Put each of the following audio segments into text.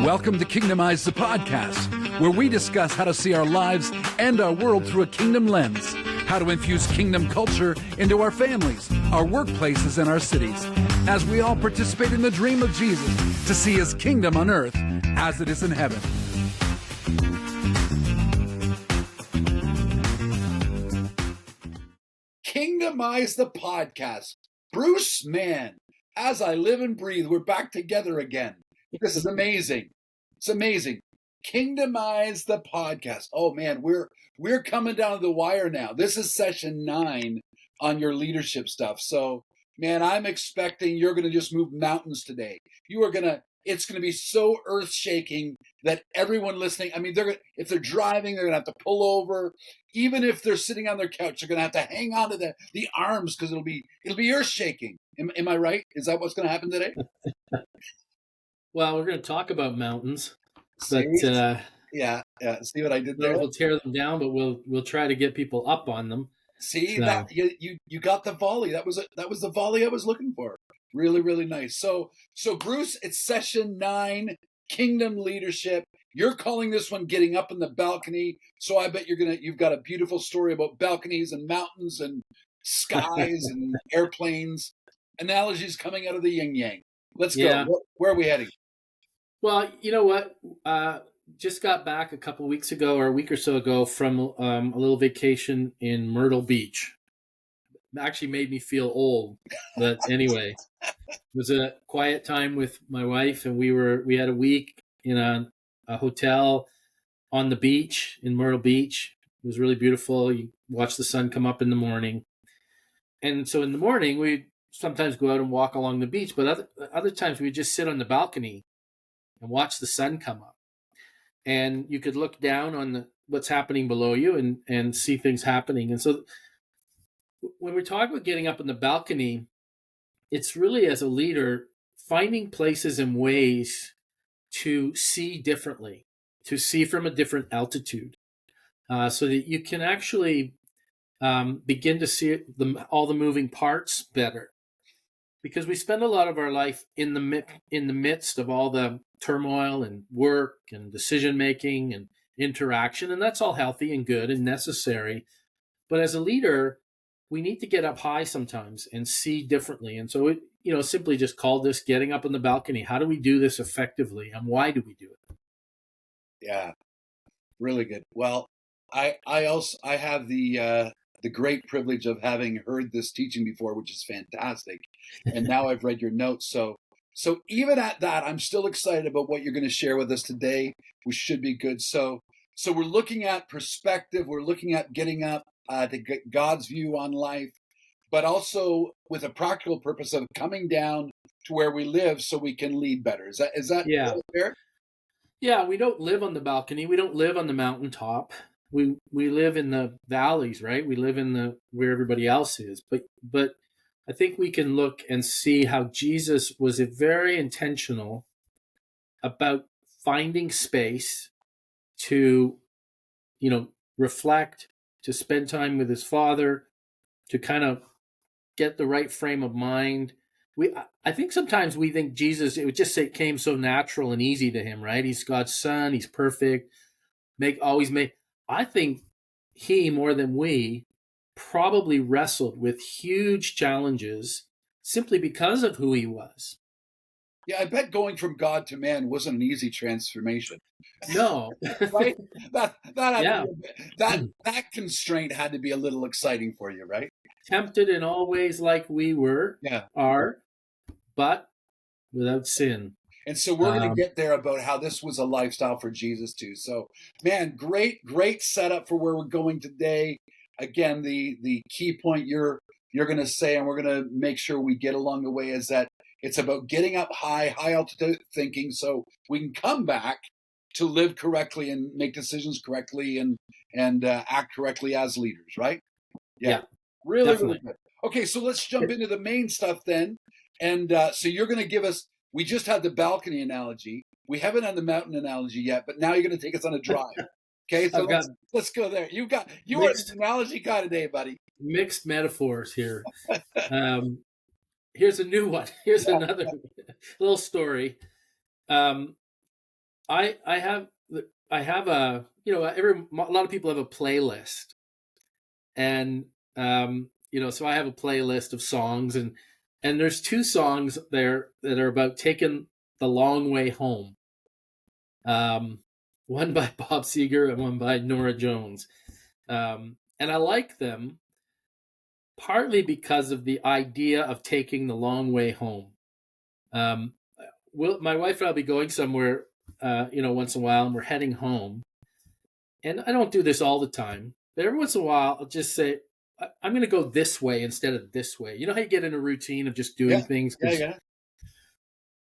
Welcome to Kingdomize, the podcast, where we discuss how to see our lives and our world through a kingdom lens, how to infuse kingdom culture into our families, our workplaces, and our cities, as we all participate in the dream of Jesus to see his kingdom on earth as it is in heaven. Kingdomize, the podcast. Bruce, Mann, as I live and breathe, we're back together again. This is amazing. It's amazing. Kingdomize, the podcast. Oh man, we're coming down to the wire now. This is session 9 on your leadership stuff. So, man, I'm expecting you're going to just move mountains today. It's going to be so earth-shaking that everyone listening, if they're driving, they're going to have to pull over. Even if they're sitting on their couch, they're going to have to hang on to the arms because it'll be earth-shaking. Am I right? Is that what's going to happen today? Well, we're going to talk about mountains, but yeah. See what I did there? We'll tear them down, but we'll try to get people up on them. See that you got the volley. That was the volley I was looking for. Really, really nice. So Bruce, it's session 9, Kingdom Leadership. You're calling this one Getting Up in the Balcony. So I bet you've got a beautiful story about balconies and mountains and skies and airplanes. Analogies coming out of the yin yang. Let's go. Where are we heading? Well, you know what? Just got back a couple of weeks ago or a week or so ago from a little vacation in Myrtle Beach. It actually made me feel old, but anyway, it was a quiet time with my wife, and we had a week in a hotel on the beach in Myrtle Beach. It was really beautiful. You watch the sun come up in the morning, and so in the morning we sometimes go out and walk along the beach, but other times we just sit on the balcony and watch the sun come up. And you could look down on what's happening below you and see things happening. And so when we talk about getting up on the balcony, it's really, as a leader, finding places and ways to see differently, to see from a different altitude, so that you can actually begin to see all the moving parts better. Because we spend a lot of our life in the midst of all the turmoil and work and decision making and interaction, and that's all healthy and good and necessary. But as a leader, we need to get up high sometimes and see differently. And so, simply just call this Getting Up on the Balcony. How do we do this effectively, and why do we do it? Yeah, really good. Well, I have the great privilege of having heard this teaching before, which is fantastic. And now I've read your notes. So even at that, I'm still excited about what you're going to share with us today, which should be good. So we're looking at perspective. We're looking at getting up to get God's view on life, but also with a practical purpose of coming down to where we live so we can lead better. Is that fair? Yeah, we don't live on the balcony. We don't live on the mountaintop. We live in the valleys, right? We live in where everybody else is. But I think we can look and see how Jesus was very intentional about finding space to, reflect, to spend time with his Father, to kind of get the right frame of mind. I think sometimes we think Jesus, it came so natural and easy to him, right? He's God's son. He's perfect. I think he, more than we, probably wrestled with huge challenges simply because of who he was. Yeah, I bet going from God to man wasn't an easy transformation. No. Right? That constraint had to be a little exciting for you, right? Tempted in all ways like we are, but without sin. And so we're going to get there about how this was a lifestyle for Jesus too. So, man, great setup for where we're going today. Again, the key point you're going to say, and we're going to make sure we get along the way, is that it's about getting up high altitude thinking, so we can come back to live correctly and make decisions correctly and act correctly as leaders, right? Yeah, really good. Okay, so let's jump into the main stuff then. And so you're going to give us. We just had the balcony analogy. We haven't had the mountain analogy yet, but now you're going to take us on a drive. Okay, so let's go there. You are an analogy guy today, buddy. Mixed metaphors here. Here's a new one. Here's another little story. I have a, a lot of people have a playlist, and so I have a playlist of songs, and there's two songs there that are about taking the long way home. One by Bob Seger and one by Nora Jones, and I like them partly because of the idea of taking the long way home. My wife and I'll be going somewhere, once in a while, and we're heading home. And I don't do this all the time, but every once in a while, I'll just say, I'm going to go this way instead of this way. You know how you get in a routine of just doing things? Yeah.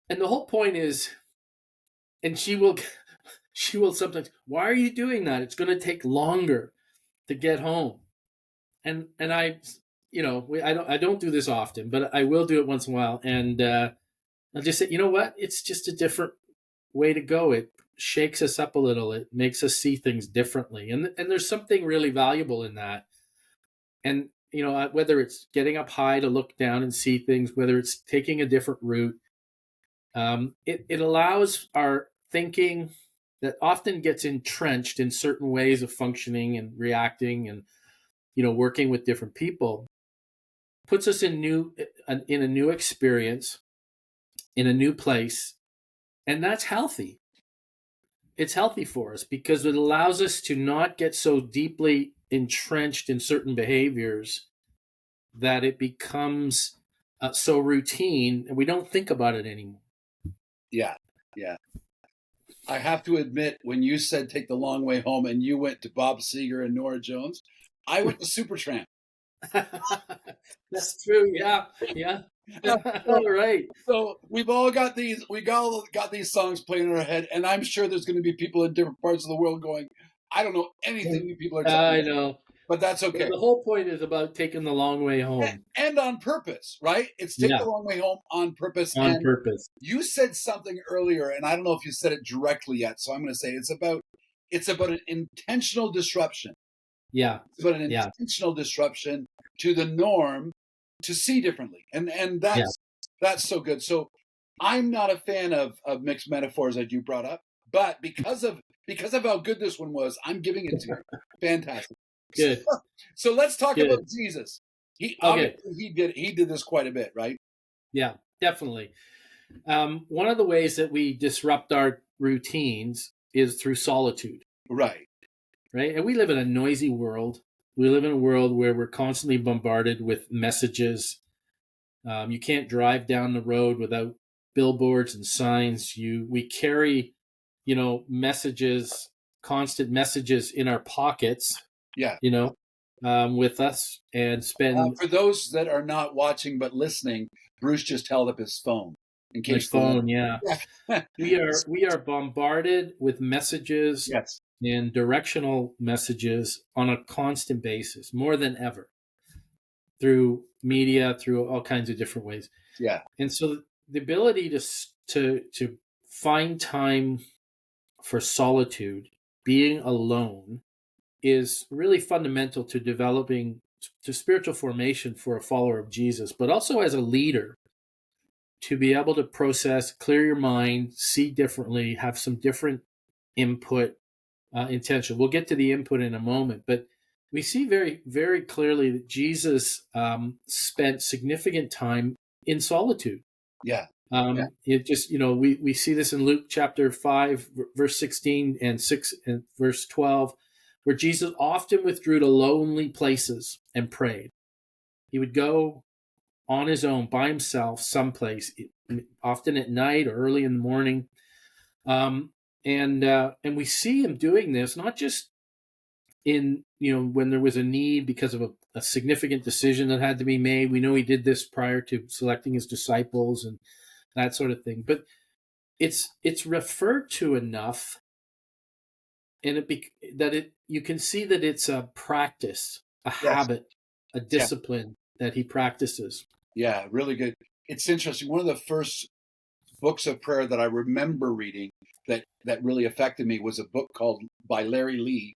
And the whole point is, and she will sometimes, why are you doing that? It's going to take longer to get home. And I, I don't do this often, but I will do it once in a while. And I'll just say, you know what? It's just a different way to go. It shakes us up a little. It makes us see things differently. And there's something really valuable in that. And, whether it's getting up high to look down and see things, whether it's taking a different route, it allows our thinking that often gets entrenched in certain ways of functioning and reacting and, working with different people, puts us in a new experience, in a new place. And that's healthy. It's healthy for us because it allows us to not get so deeply entrenched in certain behaviors that it becomes so routine and we don't think about it anymore. Yeah. I have to admit, when you said take the long way home and you went to Bob Seger and Nora Jones, I went to Supertramp. That's true. Yeah. All right. So we've all got these. We all got these songs playing in our head, and I'm sure there's going to be people in different parts of the world going, "I don't know anything you people are talking I about." know, but that's okay. But the whole point is about taking the long way home, and on purpose, right? It's take the long way home on purpose. On purpose. You said something earlier, and I don't know if you said it directly yet, so I'm going to say it's about an intentional disruption. Yeah. It's about an intentional disruption to the norm to see differently. And that's so good. So I'm not a fan of mixed metaphors that you brought up, but because of how good this one was, I'm giving it to you. Fantastic. Good. So let's talk about Jesus. He did this quite a bit, right? Yeah, definitely. One of the ways that we disrupt our routines is through solitude. Right. And we live in a noisy world. We live in a world where we're constantly bombarded with messages. You can't drive down the road without billboards and signs. We carry, messages, constant messages in our pockets. Yeah. With us, and spend. For those that are not watching but listening, Bruce just held up his phone. In case his phone, yeah. we are bombarded with messages. Yes. And directional messages on a constant basis, more than ever, through media, through all kinds of different ways. Yeah. And so the ability to find time for solitude, being alone, is really fundamental to developing, to spiritual formation for a follower of Jesus, but also as a leader, to be able to process, clear your mind, see differently, have some different input. Intention. We'll get to the input in a moment, but we see very, very clearly that Jesus spent significant time in solitude. Yeah. It just, we see this in Luke chapter 5, verse 16 and 6 and verse 12, where Jesus often withdrew to lonely places and prayed. He would go on his own by himself someplace, often at night or early in the morning. And we see him doing this, not just in, when there was a need because of a significant decision that had to be made. We know he did this prior to selecting his disciples and that sort of thing. But it's referred to enough, and you can see that it's a practice, a habit, a discipline that he practices. Yeah, really good. It's interesting. One of the first books of prayer that I remember reading that really affected me was a book called by Larry Lee.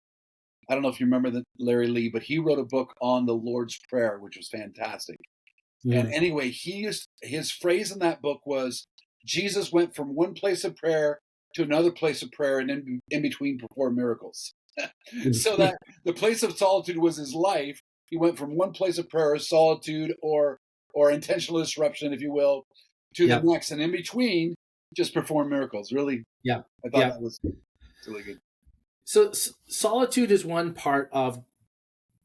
I don't know if you remember Larry Lee, but he wrote a book on the Lord's Prayer, which was fantastic. Yeah. And anyway, his phrase in that book was, Jesus went from one place of prayer to another place of prayer, and in between perform miracles. So that the place of solitude was his life. He went from one place of prayer, solitude, or intentional disruption, if you will, to the next, and in between, just perform miracles. Really, Yeah. I thought that was really good. So solitude is one part of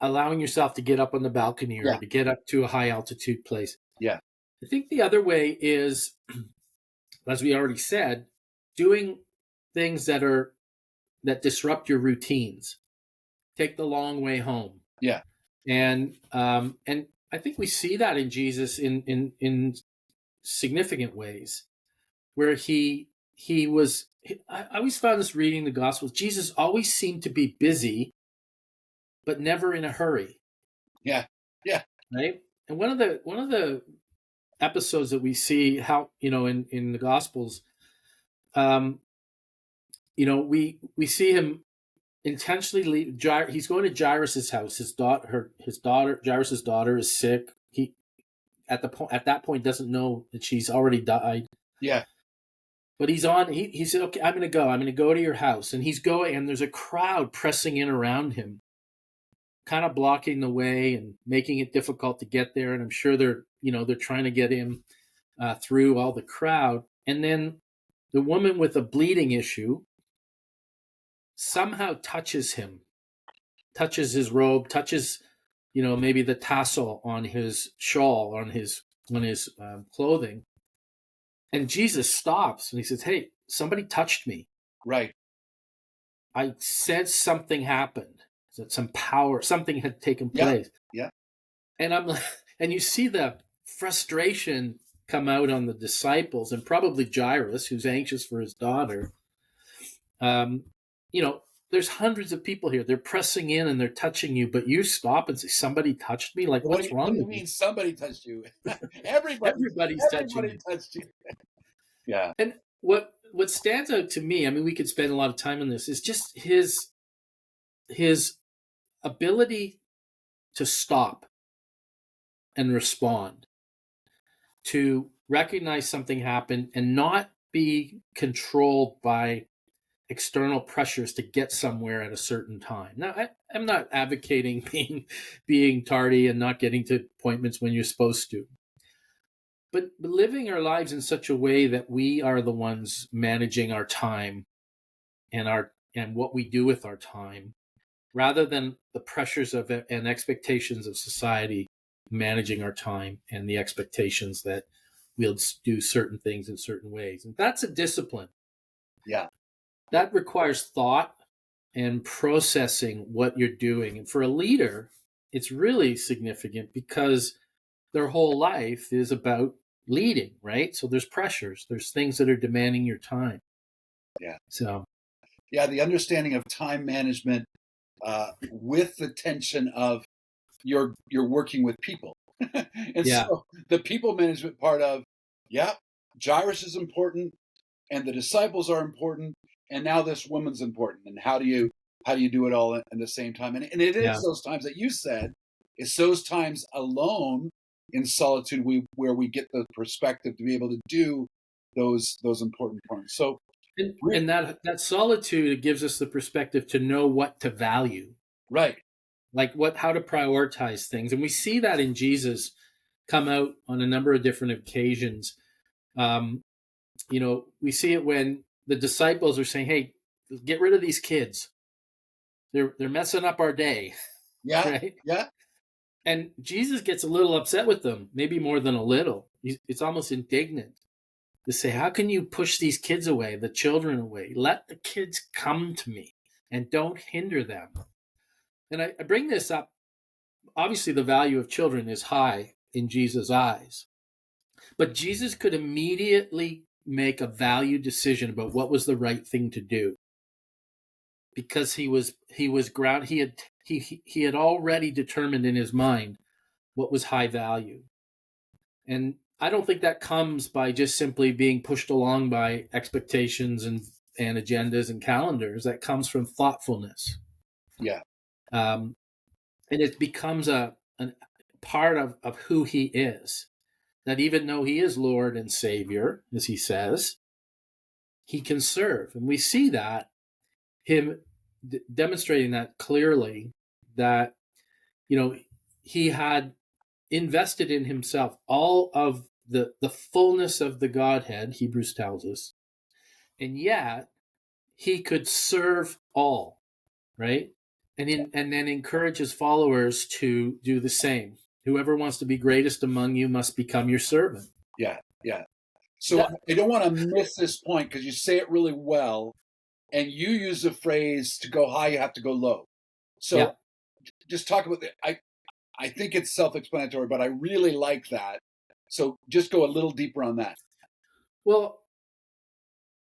allowing yourself to get up on the balcony or to get up to a high altitude place. Yeah. I think the other way is, as we already said, doing things that disrupt your routines. Take the long way home. Yeah. And I think we see that in Jesus in significant ways, where I always found this reading the Gospels. Jesus always seemed to be busy, but never in a hurry. Yeah. Yeah. Right. And one of the episodes that we see how, in the Gospels, we see him intentionally leave. He's going to Jairus's house. His daughter, Jairus's daughter, is sick. He at that point doesn't know that she's already died. Yeah. But he said, okay, I'm going to go to your house. And he's going, and there's a crowd pressing in around him, kind of blocking the way and making it difficult to get there. And I'm sure they're trying to get him through all the crowd. And then the woman with a bleeding issue somehow touches him, touches his robe, touches, maybe the tassel on his shawl, on his clothing. And Jesus stops and he says, hey, somebody touched me. Right. I said something happened. That some power, something had taken place. Yeah. And and you see the frustration come out on the disciples, and probably Jairus, who's anxious for his daughter. There's hundreds of people here. They're pressing in and they're touching you, but you stop and say, somebody touched me? Like, what's wrong with you? What do you mean somebody touched you? Everybody's touched you. Yeah. And what stands out to me, I mean, we could spend a lot of time on this, is just his ability to stop and respond, to recognize something happened and not be controlled by external pressures to get somewhere at a certain time. Now, I'm not advocating being tardy and not getting to appointments when you're supposed to, but living our lives in such a way that we are the ones managing our time and what we do with our time, rather than the pressures of and expectations of society managing our time and the expectations that we'll do certain things in certain ways. And that's a discipline. Yeah. That requires thought and processing what you're doing. And for a leader, it's really significant because their whole life is about leading, right? So there's pressures, there's things that are demanding your time. Yeah. So, yeah, the understanding of time management with the tension of you're working with people. And so the people management part of, Jairus is important and the disciples are important, and now this woman's important. And how do you do it all at the same time? And it is those times that you said, it's those times alone in solitude where we get the perspective to be able to do those important points. So and that solitude gives us the perspective to know what to value. Right. Like how to prioritize things. And we see that in Jesus come out on a number of different occasions. We see it when the disciples are saying, hey, get rid of these kids. They're messing up our day. Yeah. Right? Yeah. And Jesus gets a little upset with them, maybe more than a little. It's almost indignant to say, how can you push these kids away, the children away? Let the kids come to me and don't hinder them. And I bring this up. Obviously, the value of children is high in Jesus' eyes. But Jesus could immediately make a value decision about what was the right thing to do, because he was grounded. He had already determined in his mind what was high value. And I don't think that comes by just simply being pushed along by expectations and agendas and calendars. That comes from thoughtfulness. Yeah. And it becomes a part of who he is. That even though he is Lord and Savior, as he says, he can serve. And we see that him demonstrating that clearly, that, he had invested in himself all of the fullness of the Godhead, Hebrews tells us, and yet he could serve all, right? And then encourage his followers to do the same. Whoever wants to be greatest among you must become your servant. Yeah. So I don't want to miss this point, because you say it really well, and you use the phrase, to go high, you have to go low. So just talk about that. I think it's self-explanatory, but I really like that. So just go a little deeper on that. Well,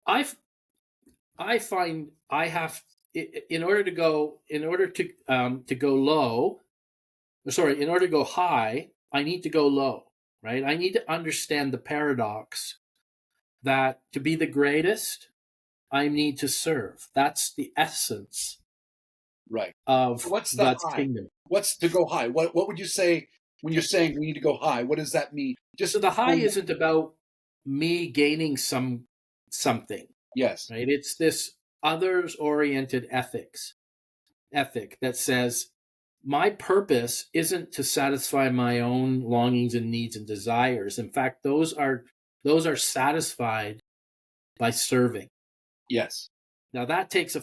I find I have, in order to go low, in order to go high, I need to go low, right? I need to understand the paradox that to be the greatest, I need to serve. That's the essence, right, of so what's the God's high? kingdom. What's to go high? What would you say when you're saying we need to go high? What does that mean? So the high isn't about me gaining something. Yes. Right? It's this others-oriented ethic that says my purpose isn't to satisfy my own longings and needs and desires. In fact, those are satisfied by serving. Yes. Now that takes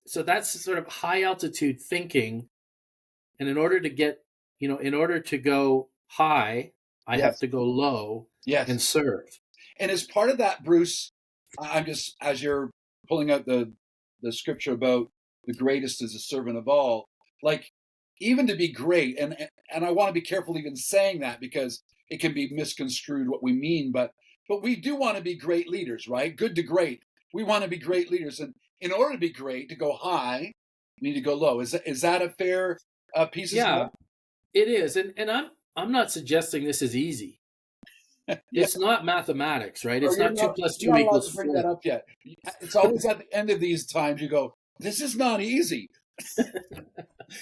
so that's sort of high altitude thinking, and in order to go high, I have to go low and serve. And as part of that, Bruce, I'm just, as you're pulling out the scripture about the greatest is a servant of all, like, even to be great, and I want to be careful even saying that, because it can be misconstrued what we mean, but we do want to be great leaders, right? Good to great. We want to be great leaders, and in order to be great, to go high, we need to go low. Is that a fair piece of stuff? It is, and I'm not suggesting this is easy. It's not mathematics, right? It's not 2 + 2 = 4. Bring that up yet? It's always at the end of these times you go, "This is not easy."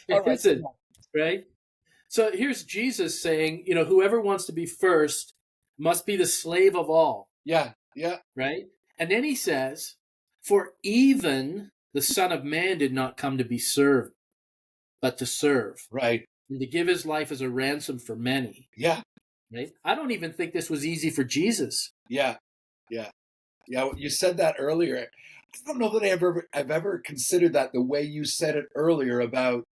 It isn't, right? So here's Jesus saying, whoever wants to be first must be the slave of all. Yeah. Right? And then he says, for even the Son of Man did not come to be served, but to serve. Right. And to give his life as a ransom for many. Yeah. Right? I don't even think this was easy for Jesus. Yeah. You said that earlier. I don't know that I've ever considered that the way you said it earlier about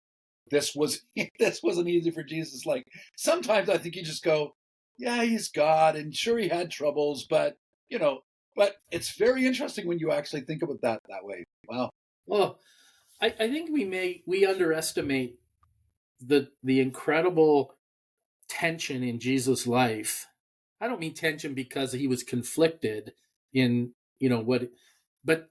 this wasn't easy for Jesus. Like, sometimes I think you just go, yeah, he's God, and sure, he had troubles, but it's very interesting when you actually think about that way. Wow. Well, I think we underestimate the incredible tension in Jesus' life. I don't mean tension because he was conflicted in but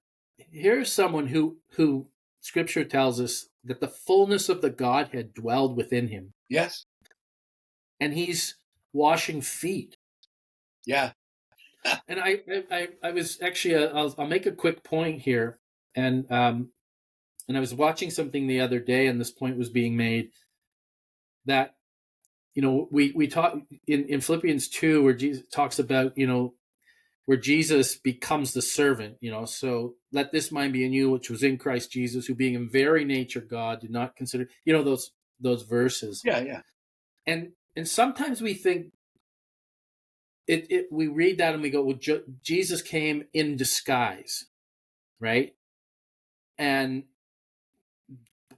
here's someone who Scripture tells us that the fullness of the Godhead dwelled within him. Yes. And he's washing feet. Yeah. And I was actually I'll make a quick point here, and I was watching something the other day, and this point was being made that we talk in Philippians 2, where Jesus talks about where Jesus becomes the servant. So let this mind be in you, which was in Christ Jesus, who being in very nature God did not consider those verses. Yeah. And sometimes we think we read that and we go, well, Jesus came in disguise, right? And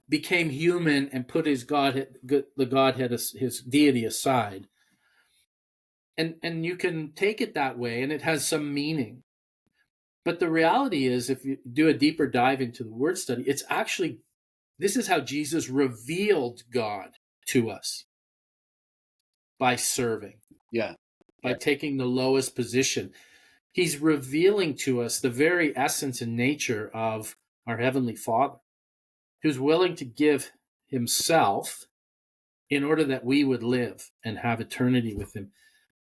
became human and put his the Godhead, his deity aside. And you can take it that way, and it has some meaning. But the reality is, if you do a deeper dive into the word study, it's actually, this is how Jesus revealed God to us, by serving. Yeah. By taking the lowest position. He's revealing to us the very essence and nature of our Heavenly Father, who's willing to give himself in order that we would live and have eternity with him.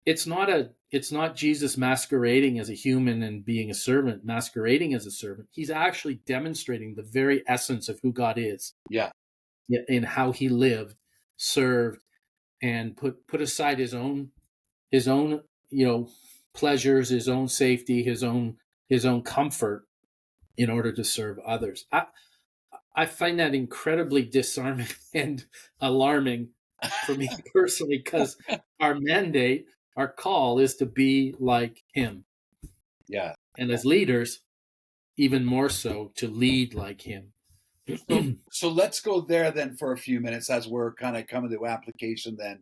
It's not Jesus masquerading as a human and being a servant, masquerading as a servant. He's actually demonstrating the very essence of who God is. Yeah. In how he lived, served, and put aside his own pleasures, his own safety, his own his own comfort in order to serve others. I find that incredibly disarming and alarming for me personally, because our mandate, our call is to be like him. Yeah. And as leaders, even more so to lead like him. So let's go there then for a few minutes as we're kind of coming to application then.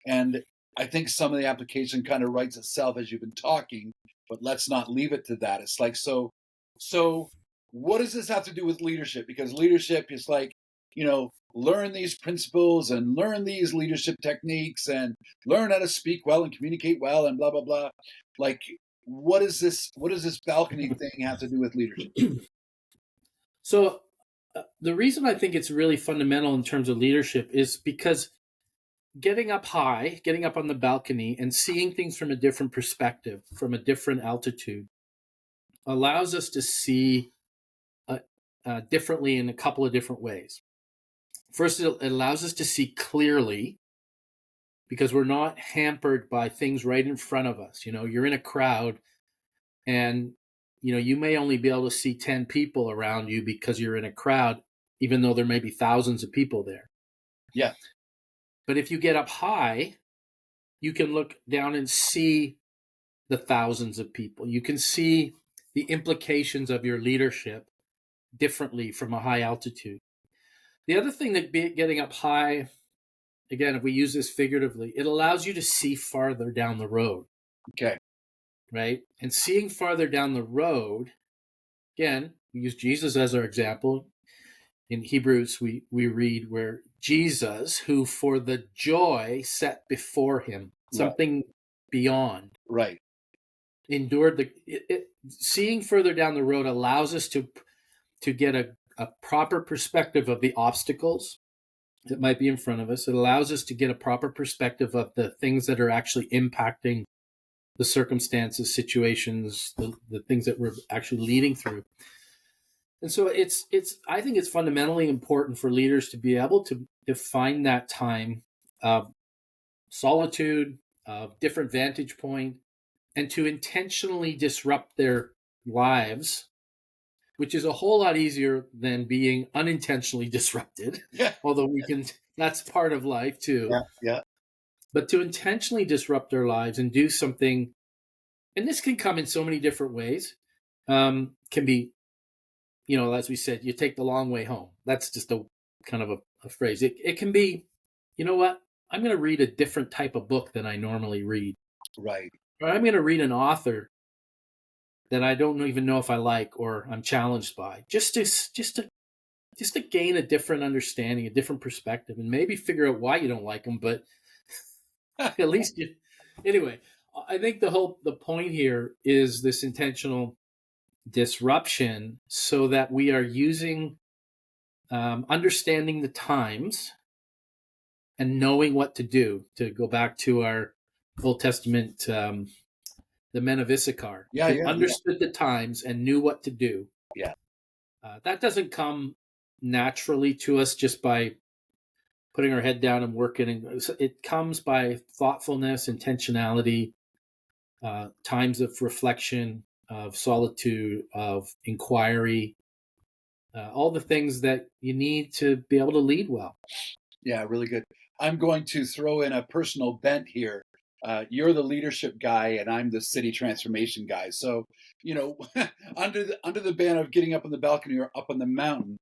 And I think some of the application kind of writes itself as you've been talking, but let's not leave it to that. It's like, so what does this have to do with leadership? Because leadership is like, learn these principles and learn these leadership techniques and learn how to speak well and communicate well and blah, blah, blah. Like, what does this balcony thing have to do with leadership? So the reason I think it's really fundamental in terms of leadership is because getting up high, getting up on the balcony and seeing things from a different perspective, from a different altitude, allows us to see differently in a couple of different ways. First, it allows us to see clearly because we're not hampered by things right in front of us. You're in a crowd and, you may only be able to see 10 people around you because you're in a crowd, even though there may be thousands of people there. Yeah. But if you get up high, you can look down and see the thousands of people. You can see the implications of your leadership differently from a high altitude. The other thing that getting up high, again, if we use this figuratively, it allows you to see farther down the road. Okay. Right? And seeing farther down the road, again, we use Jesus as our example. In Hebrews, we read where Jesus, who for the joy set before him, something beyond, right, endured seeing further down the road allows us to get a proper perspective of the obstacles that might be in front of us. It allows us to get a proper perspective of the things that are actually impacting the circumstances, situations, the things that we're actually leading through. And so I think it's fundamentally important for leaders to be able to define that time of solitude, of different vantage point, and to intentionally disrupt their lives, which is a whole lot easier than being unintentionally disrupted. Yeah. Although that's part of life too. Yeah. But to intentionally disrupt their lives and do something, and this can come in so many different ways, can be, as we said, you take the long way home. That's just a kind of a phrase. It can be, you know what? I'm going to read a different type of book than I normally read. Right. Or I'm going to read an author that I don't even know if I like or I'm challenged by, just to gain a different understanding, a different perspective, and maybe figure out why you don't like them. But at least anyway, I think the point here is this intentional disruption so that we are using understanding the times and knowing what to do, to go back to our Old Testament, the men of Issachar, who understood the times and knew what to do. Yeah. That doesn't come naturally to us just by putting our head down and working. It comes by thoughtfulness, intentionality, times of reflection, of solitude, of inquiry, all the things that you need to be able to lead well. Yeah, really good. I'm going to throw in a personal bent here. You're the leadership guy and I'm the city transformation guy. So, under the banner of getting up on the balcony or up on the mountain,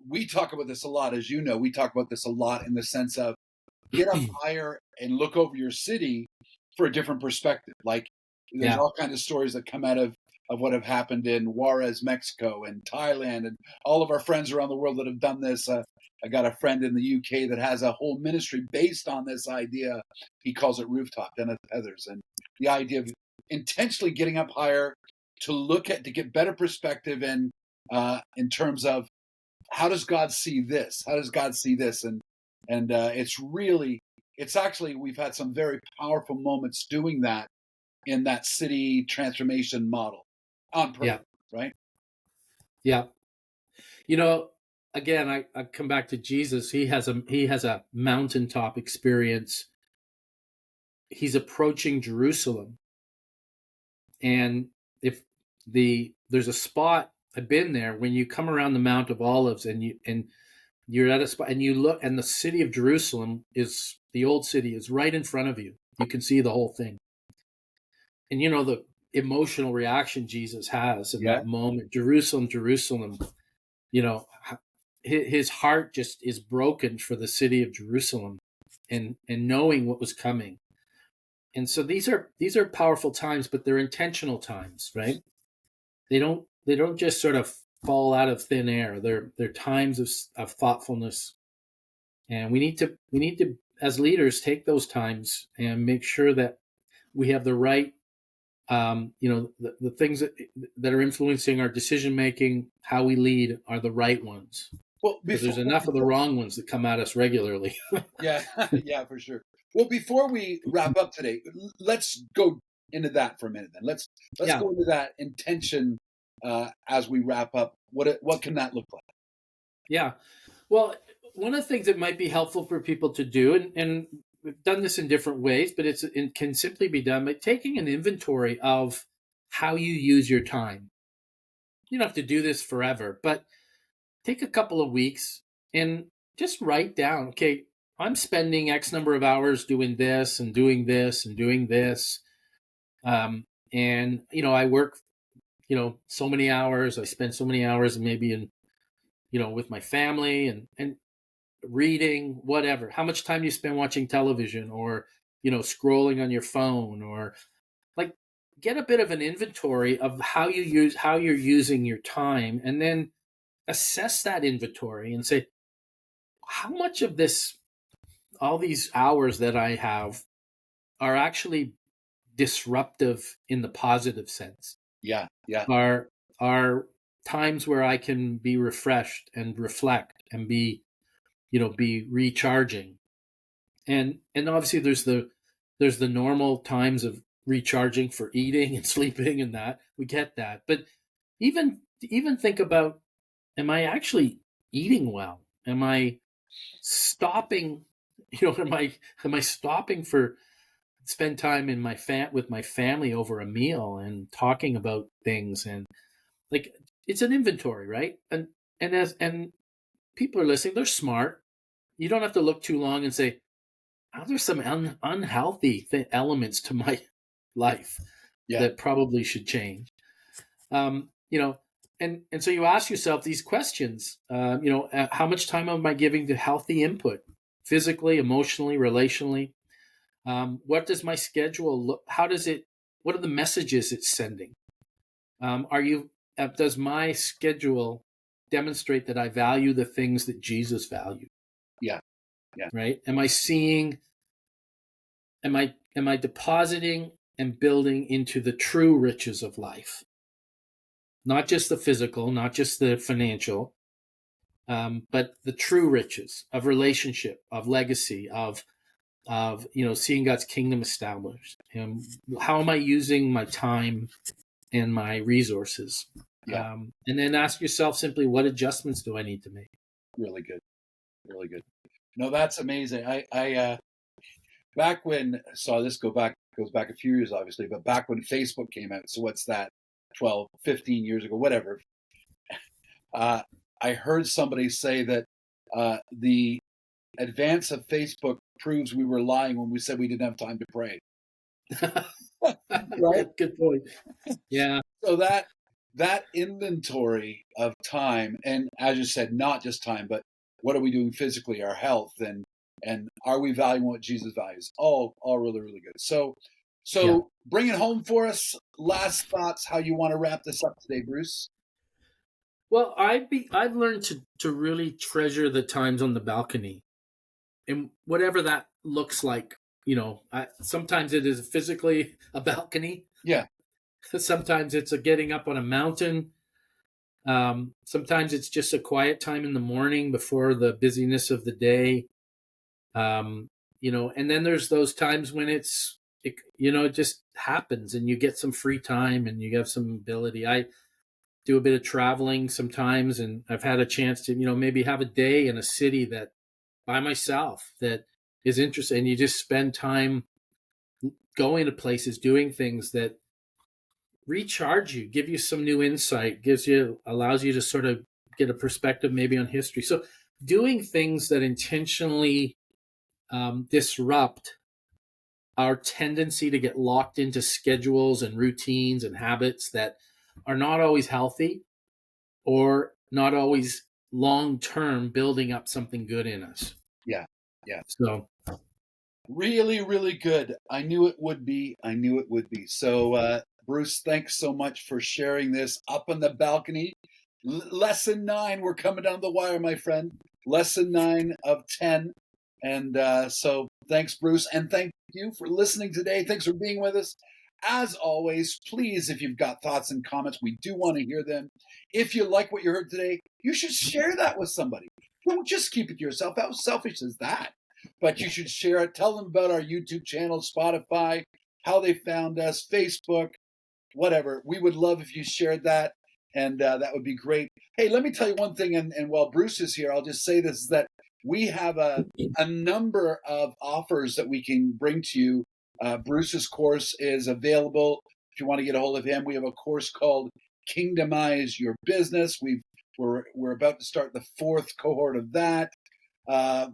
we talk about this a lot. As you know, we talk about this a lot in the sense of get up higher and look over your city for a different perspective. Like there's all kinds of stories that come out of what have happened in Juarez, Mexico and Thailand and all of our friends around the world that have done this. I got a friend in the UK that has a whole ministry based on this idea. He calls it Rooftop, Dennis Heathers. And the idea of intentionally getting up higher to get better perspective and in terms of how does God see this? How does God see this? And it's actually, we've had some very powerful moments doing that in that city transformation model on purpose, right? Yeah. Again, I come back to Jesus. He has a mountaintop experience. He's approaching Jerusalem. And if there's a spot, I've been there, when you come around the Mount of Olives and you're at a spot and you look, and the city of Jerusalem the old city is right in front of you. You can see the whole thing. And the emotional reaction Jesus has in that moment, Jerusalem, Jerusalem, his heart just is broken for the city of Jerusalem and knowing what was coming. And so these are powerful times, but they're intentional times, right? They don't just sort of fall out of thin air. They're times of thoughtfulness. And we need to, as leaders, take those times and make sure that we have the right, the things that are influencing our decision making, how we lead, are the right ones. Well, because there's enough of the wrong ones that come at us regularly. Yeah, for sure. Well, before we wrap up today, let's go into that for a minute. Then let's go into that intention as we wrap up. What can that look like? Yeah, well, one of the things that might be helpful for people to do, and we've done this in different ways, but it can simply be done by taking an inventory of how you use your time. You don't have to do this forever, but take a couple of weeks and just write down, okay, I'm spending X number of hours doing this and doing this and doing this. And, I work, so many hours, I spend so many hours maybe in, with my family and reading, whatever. How much time do you spend watching television or, scrolling on your phone, or like get a bit of an inventory of how you're using your time, and then assess that inventory and say, how much of all these hours that I have are actually disruptive in the positive sense. Yeah. Are times where I can be refreshed and reflect and be recharging. And obviously there's the normal times of recharging for eating and sleeping and that. We get that. But even think about, am I actually eating well? Am I stopping, am I stopping for spend time in with my family over a meal and talking about things, and like it's an inventory, right? And people are listening, they're smart. You don't have to look too long and say, oh, there's some unhealthy elements to my life that probably should change. And so you ask yourself these questions. How much time am I giving to healthy input, physically, emotionally, relationally? What does my schedule look? What are the messages it's sending? Does my schedule demonstrate that I value the things that Jesus valued? Yeah. Right? Am I depositing and building into the true riches of life? Not just the physical, not just the financial, but the true riches of relationship, of legacy, of seeing God's kingdom established. And how am I using my time and my resources? And then ask yourself simply, what adjustments do I need to make? Really good. No, that's amazing. I back when, so this goes back a few years, obviously, but back when Facebook came out, so what's that, 12, 15 years ago, whatever, I heard somebody say that the advance of Facebook proves we were lying when we said we didn't have time to pray. Right? Good point. Yeah. So that inventory of time, and as you said, not just time, but what are we doing physically, our health, and are we valuing what Jesus values? All really, really good. So bring it home for us. Last thoughts, how you want to wrap this up today, Bruce? Well, I've learned to really treasure the times on the balcony, and whatever that looks like. Sometimes it is physically a balcony. Yeah. Sometimes it's a getting up on a mountain. Sometimes it's just a quiet time in the morning before the busyness of the day. And then there's those times when it just happens and you get some free time and you have some ability. I do a bit of traveling sometimes, and I've had a chance to, maybe have a day in a city that by myself that is interesting. And you just spend time going to places, doing things that recharge you, give you some new insight, allows you to sort of get a perspective maybe on history. So doing things that intentionally disrupt our tendency to get locked into schedules and routines and habits that are not always healthy or not always long-term building up something good in us. Yeah. So really, really good. I knew it would be. So, Bruce, thanks so much for sharing this up on the balcony. Lesson 9, we're coming down the wire, my friend. Lesson 9 of 10. And so thanks, Bruce. And thank you for listening today. Thanks for being with us. As always, please, if you've got thoughts and comments, we do want to hear them. If you like what you heard today, you should share that with somebody. Don't just keep it to yourself. How selfish is that? But you should share it. Tell them about our YouTube channel, Spotify, how they found us, Facebook, whatever. We would love if you shared that, and that would be great. Hey, let me tell you one thing, and while Bruce is here, I'll just say this, that we have a number of offers that we can bring to you. Bruce's course is available. If you want to get a hold of him, we have a course called Kingdomize Your Business. We're about to start the 4th cohort of that.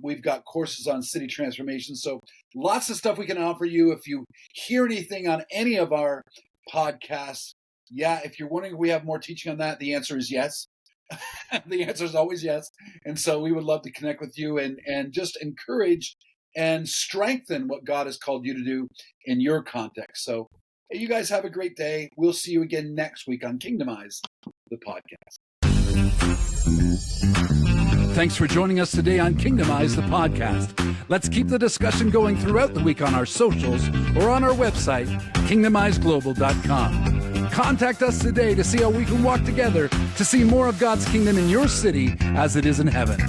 We've got courses on city transformation. So lots of stuff we can offer you. If you hear anything on any of our podcasts, if you're wondering if we have more teaching on that, the answer is yes. The answer is always yes. And so we would love to connect with you and just encourage and strengthen what God has called you to do in your context. So hey, you guys have a great day. We'll see you again next week on Kingdomize, the podcast. Thanks for joining us today on Kingdomize, the podcast. Let's keep the discussion going throughout the week on our socials or on our website, kingdomizeglobal.com. Contact us today to see how we can walk together to see more of God's kingdom in your city as it is in heaven.